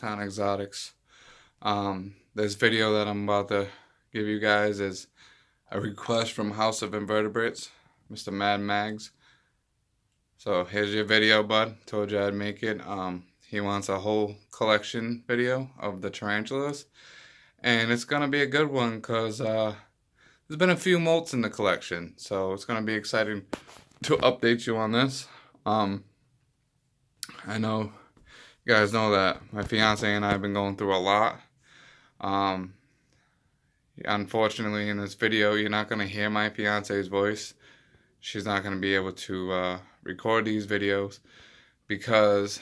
Town Exotics. This video that I'm about to give you guys is a request from House of Invertebrates, Mr. Mad Mags. So here's your video, bud. Told you I'd make it. He wants a whole collection video of the tarantulas, and it's gonna be a good one because there's been a few molts in the collection, so it's gonna be exciting to update you on this. I know you guys know that my fiance and I have been going through a lot. Unfortunately, in this video, you're not going to hear my fiance's voice. She's not going to be able to record these videos because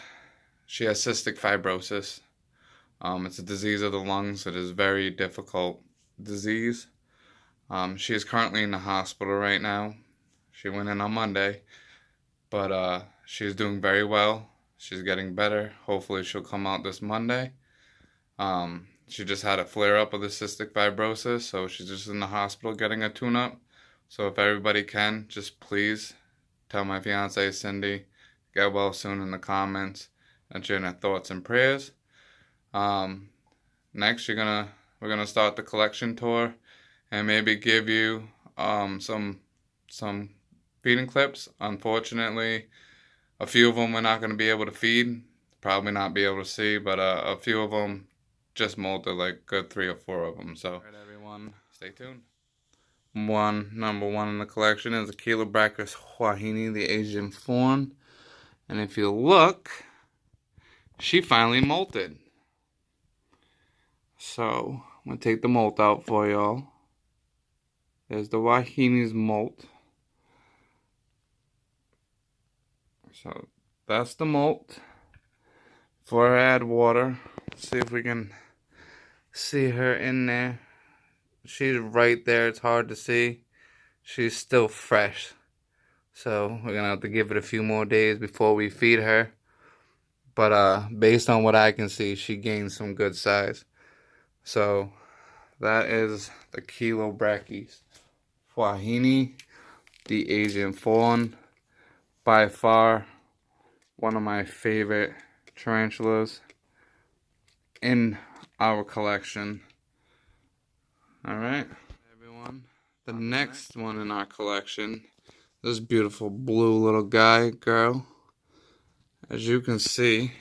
she has cystic fibrosis. It's a disease of the lungs. It is a very difficult disease. She is currently in the hospital right now. She went in on Monday, but she's doing very well. She's getting better. Hopefully she'll come out this Monday. She just had a flare-up of the cystic fibrosis, so she's just in the hospital getting a tune-up. So if everybody can, just please tell my fiance Cindy, get well soon in the comments, and share your thoughts and prayers. Next, we're gonna start the collection tour, and maybe give you some feeding clips. Unfortunately, a few of them we're not going to be able to feed, probably not be able to see, but a few of them just molted, like good 3 or 4 of them. So, alright everyone, stay tuned. Number one in the collection is a Chilobrachys huahini, the Asian fawn. And if you look, she finally molted. So, I'm going to take the molt out for y'all. There's the huahini's molt. So that's the molt. Before I add water, let's see if we can see her in there. She's right there. It's hard to see. She's still fresh. So we're gonna have to give it a few more days before we feed her. But based on what I can see, she gained some good size. So that is the Chilobrachys huahini, the Asian fawn. By far, one of my favorite tarantulas in our collection. Alright, everyone. The next one in our collection, this beautiful blue little girl. As you can see,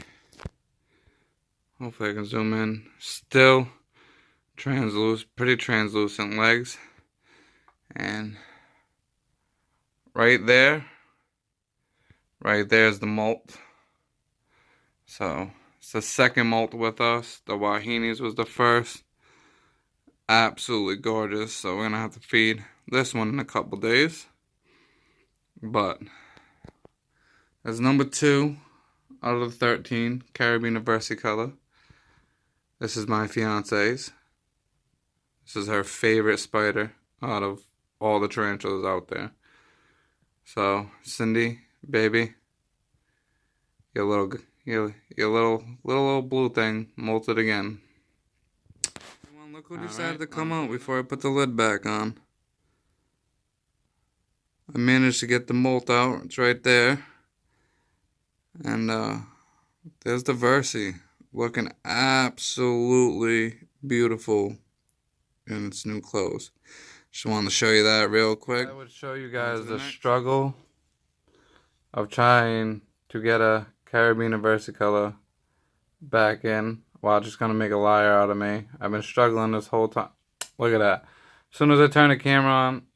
hopefully I can zoom in, still translucent, pretty translucent legs. And right there's the molt. So it's the second molt with us. The huahinis was the first. Absolutely gorgeous. So we're gonna have to feed this one in a couple days. But as number 2 out of the 13, Caribbean versicolor. This is my fiance's. This is her favorite spider out of all the tarantulas out there. So Cindy, baby, your little blue thing molted again. Everyone, look who decided to come out before I put the lid back on. I managed to get the molt out. It's right there. And there's the Versi, looking absolutely beautiful in its new clothes. Just wanted to show you that real quick. I would show you guys the struggle of trying to get a Caribbean versicolor back in. Wow, just gonna make a liar out of me. I've been struggling this whole time. Look at that. As soon as I turn the camera on,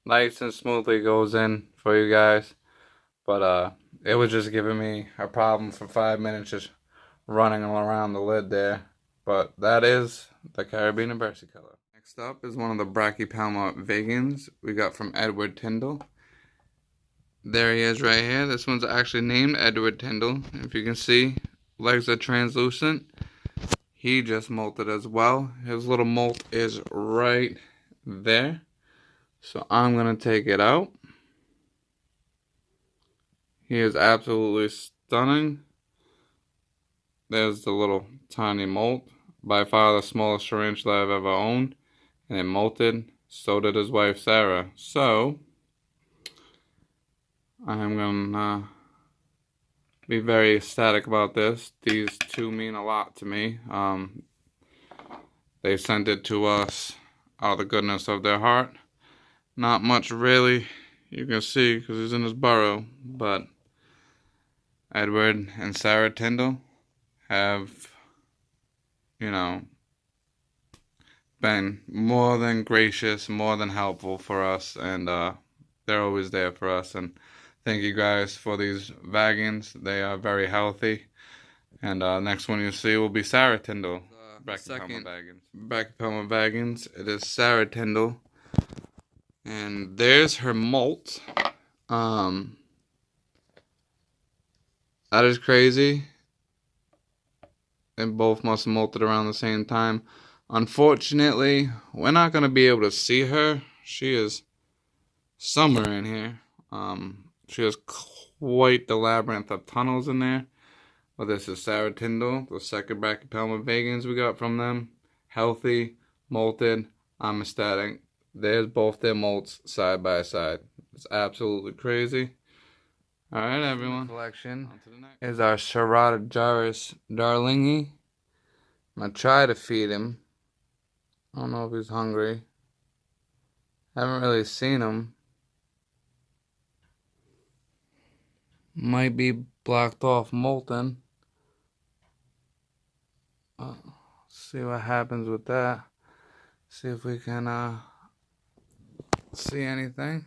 nice and smoothly goes in for you guys. But it was just giving me a problem for 5 minutes, just running around the lid there. But that is the Caribbean versicolor. Next up is one of the Brachypelma vagans we got from Edward Tyndall. There he is right here. This one's actually named Edward Tyndall. If you can see, legs are translucent. He just molted as well. His little molt is right there. So I'm going to take it out. He is absolutely stunning. There's the little tiny molt. By far the smallest tarantula I've ever owned. And it molted. So did his wife Sarah. So I'm gonna be very ecstatic about this. These two mean a lot to me. They sent it to us out of the goodness of their heart. Not much really you can see because he's in his burrow, but Edward and Sarah Tyndall have, you know, been more than gracious, more than helpful for us, and they're always there for us. And thank you guys for these vagans. They are very healthy. And next one you see will be Sarah Tyndall. Second Brachypelma vagans. It is Sarah Tyndall. And there's her molt. That is crazy. They both must have molted around the same time. Unfortunately, we're not going to be able to see her. She is somewhere in here. She has quite the labyrinth of tunnels in there. But this is Sarah Tyndall, the second Brachypelma vagans we got from them. Healthy, molted. I'm ecstatic. There's both their molts side by side. It's absolutely crazy. Alright, everyone. Collection is our Ceratojaurus darlingi. I'm going to try to feed him. I don't know if he's hungry. Haven't really seen him. Might be blocked off molten. See what happens with that. See if we can see anything.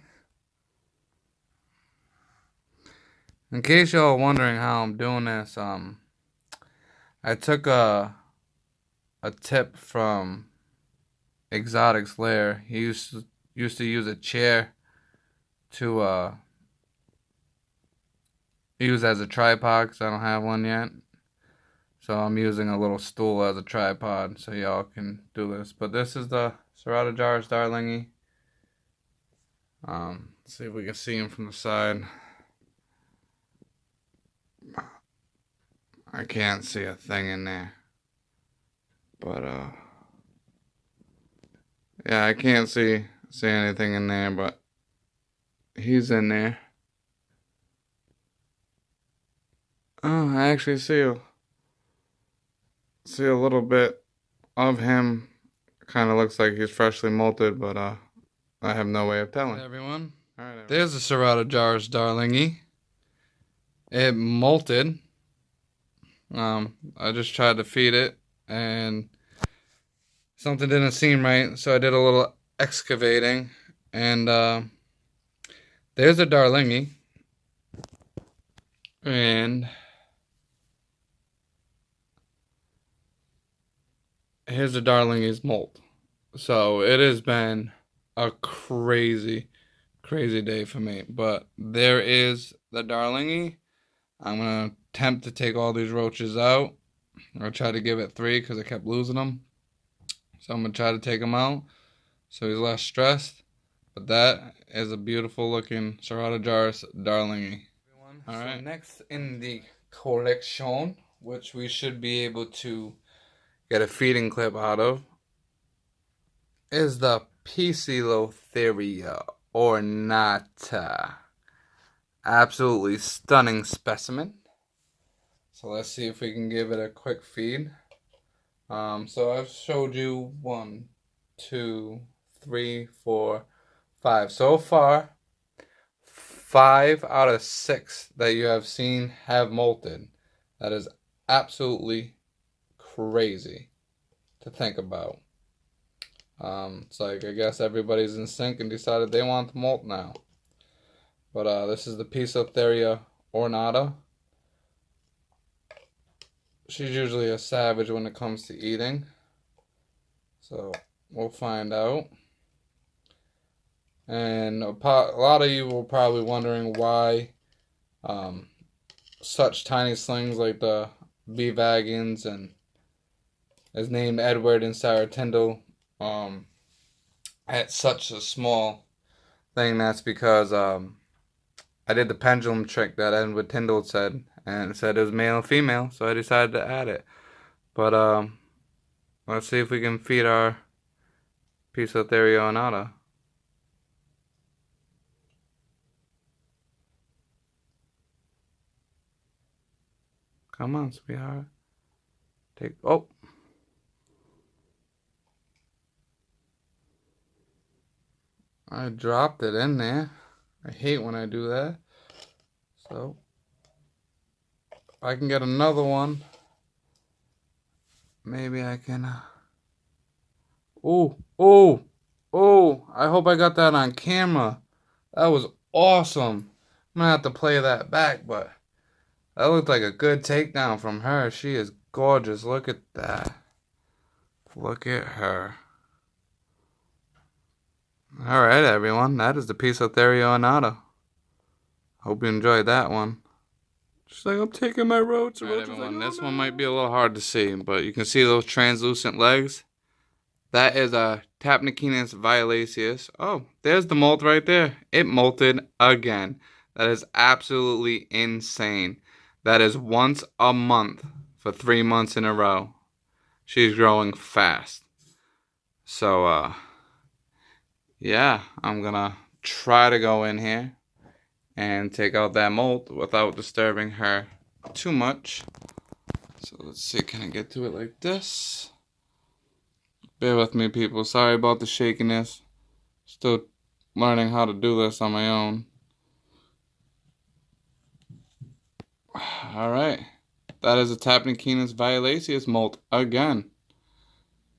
In case y'all are wondering how I'm doing this, I took a tip from Exotic's Lair. He used to use a chair to use as a tripod because I don't have one yet. So I'm using a little stool as a tripod so y'all can do this. But this is the Ceratojaurus darlingi. Let's see if we can see him from the side. I can't see a thing in there. But yeah, I can't see anything in there, but he's in there. Oh, I actually see a little bit of him. Kind of looks like he's freshly molted, but I have no way of telling. Hey everyone. All right, everyone. There's the Ceratojaurus darlingi. It molted. I just tried to feed it and something didn't seem right, so I did a little excavating, and there's a darlingi, and here's the darlingi's molt. So it has been a crazy day for me, but there is the darlingi. I'm gonna attempt to take all these roaches out. I'll try to give it 3 because I kept losing them. So I'm going to try to take him out so he's less stressed. But that is a beautiful looking Ceratojaurus darlingi. Alright, so next in the collection, which we should be able to get a feeding clip out of, is the Poecilotheria ornata. Absolutely stunning specimen. So let's see if we can give it a quick feed. So I've showed you 1, 2, 3, 4, 5. So far, 5 out of 6 that you have seen have molted. That is absolutely crazy to think about. It's like, I guess everybody's in sync and decided they want to molt now. But this is the Poecilotheria ornata. She's usually a savage when it comes to eating. So we'll find out. And a lot of you were probably wondering why such tiny slings like the bee vagans and is named Edward and Sarah Tyndall at such a small thing. That's because I did the pendulum trick that Edward Tyndall said, and it said it was male and female, so I decided to add it. But let's see if we can feed our Poecilotheria ornata. Come on, sweetheart. Oh. I dropped it in there. I hate when I do that. So, if I can get another one, maybe I can. Oh. I hope I got that on camera. That was awesome. I'm gonna have to play that back, but that looked like a good takedown from her. She is gorgeous. Look at that. Look at her. Alright, everyone. That is the piece of Tarantula. Hope you enjoyed that one. She's like, I'm taking my roads. Alright, everyone. Like, this one might be a little hard to see, but you can see those translucent legs. That is a Tapnichinus violaceus. Oh, there's the molt right there. It molted again. That is absolutely insane. That is once a month for 3 months in a row. She's growing fast. So, yeah, I'm gonna try to go in here and take out that molt without disturbing her too much. So let's see, can I get to it like this? Bear with me, people. Sorry about the shakiness. Still learning how to do this on my own. Alright. That is a Tapnichinus violaceus molt again.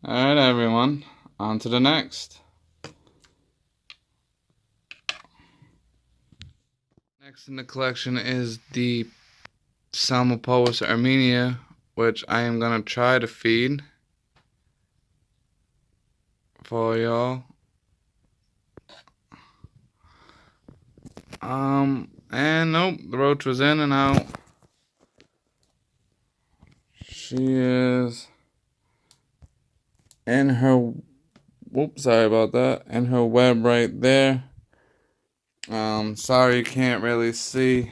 Alright, everyone. On to the next. Next in the collection is the Salmopoeis armenia, which I am going to try to feed for y'all. And nope, the roach was in and out. She is in her, whoops, sorry about that, in her web right there. Sorry you can't really see.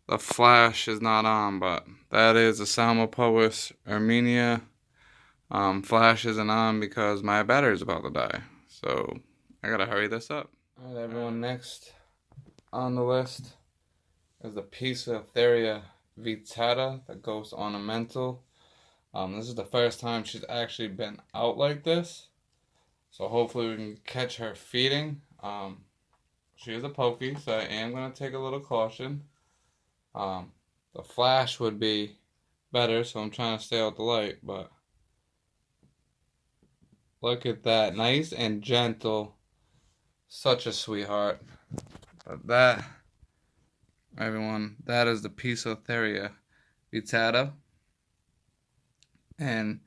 The flash is not on, but that is a Salmopoeis armenia. Flash isn't on because my battery's about to die. So I gotta hurry this up. Alright, everyone, next on the list is the Poecilotheria vittata, the ghost ornamental. This is the first time she's actually been out like this. So hopefully we can catch her feeding. She is a pokey, so I am going to take a little caution. The flash would be better, so I'm trying to stay out the light, but look at that. Nice and gentle. Such a sweetheart. But that, everyone, that is the Poecilotheria vittata. And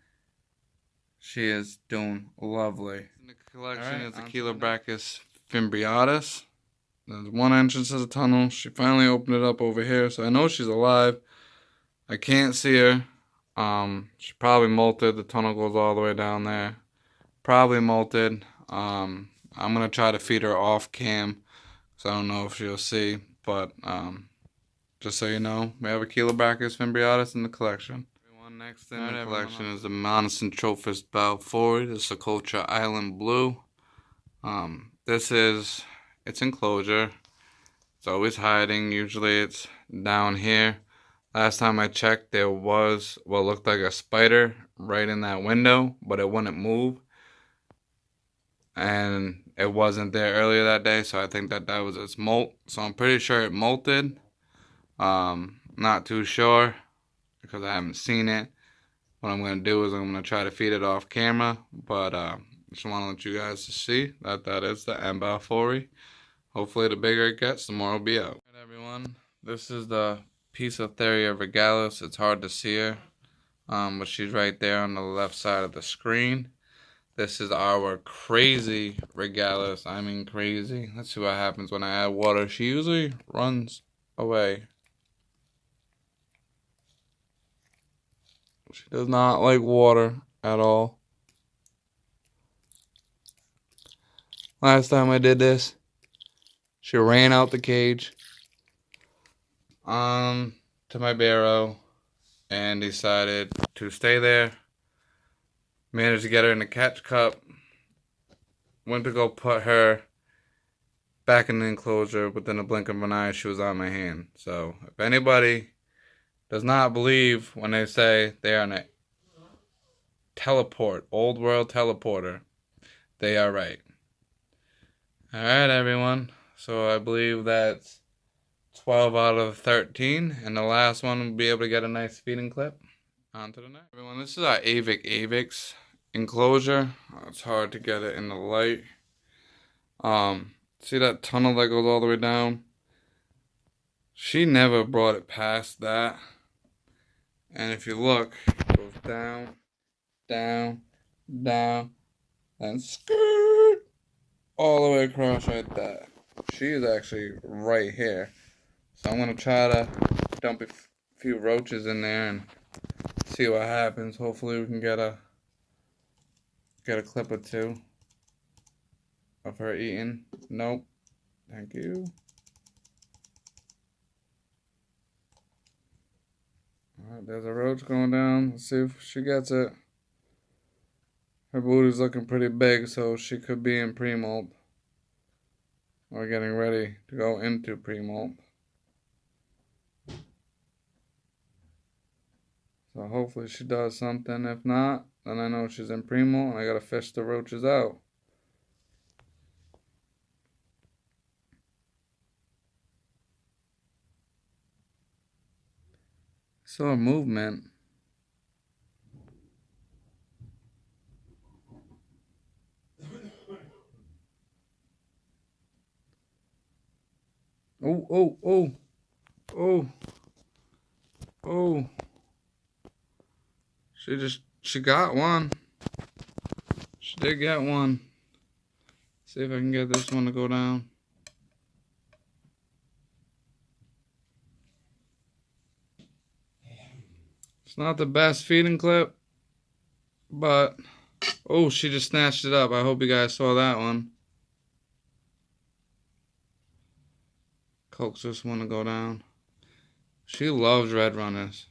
she is doing lovely. In the collection is the Chilobrachys fimbriatus. There's one entrance to the tunnel. She finally opened it up over here, so I know she's alive. I can't see her. She probably molted. The tunnel goes all the way down there. Probably molted. I'm gonna try to feed her off cam, so I don't know if she'll see. But just so you know, we have a Chilobrachys fimbriatus in the collection. Next in the collection is the Monocentrophus balfouri, the Socotra Island Blue. This is its enclosure. It's always hiding. Usually it's down here. Last time I checked, there was what looked like a spider right in that window, but it wouldn't move. And it wasn't there earlier that day, so I think that was its molt. So I'm pretty sure it molted. Not too sure, because I haven't seen it. What I'm going to do is I'm going to try to feed it off camera, but just want to let you guys see that is the M. balfouri. Hopefully the bigger it gets, the more it'll be out. Alright, everyone, this is the Poecilotheria regalis. It's hard to see her, but she's right there on the left side of the screen. This is our crazy regalis. I mean crazy. Let's see what happens when I add water. She usually runs away. She does not like water at all. Last time I did this, she ran out the cage to my barrow and decided to stay there. Managed to get her in the catch cup. Went to go put her back in the enclosure. Within a blink of an eye, she was on my hand. So if anybody does not believe when they say they are on a old world teleporter. They are right. Alright, everyone. So I believe that's 12 out of 13. And the last one will be able to get a nice feeding clip. On to the next. Everyone, this is our avix enclosure. It's hard to get it in the light. See that tunnel that goes all the way down? She never brought it past that. And if you look, it goes down, down, down, and skirt all the way across right there. She is actually right here. So I'm going to try to dump a few roaches in there and see what happens. Hopefully we can get a clip or two of her eating. Nope. Thank you. Alright, there's a roach going down. Let's see if she gets it. Her booty's looking pretty big, so she could be in pre-molt. Or getting ready to go into pre-molt. So hopefully she does something. If not, then I know she's in pre-molt and I gotta fish the roaches out. Saw a movement. Oh, oh, oh, oh, oh. She got one. She did get one. See if I can get this one to go down. It's not the best feeding clip, but oh, she just snatched it up. I hope you guys saw that one. Coax this one to go down. She loves red runners.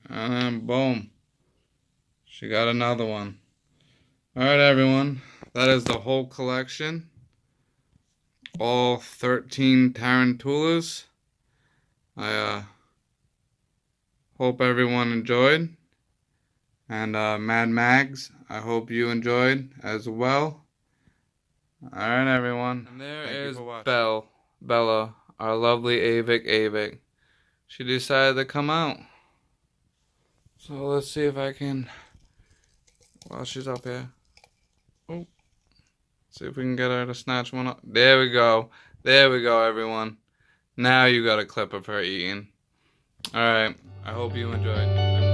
And then boom. She got another one. Alright, everyone. That is the whole collection. All 13 tarantulas. I hope everyone enjoyed. And Mad Mags, I hope you enjoyed as well. Alright, everyone. And there is Bella, our lovely avix. She decided to come out. So let's see if I can, while she's up here. Oh, see if we can get her to snatch one up. There we go. There we go, everyone. Now you got a clip of her eating. Alright, I hope you enjoyed.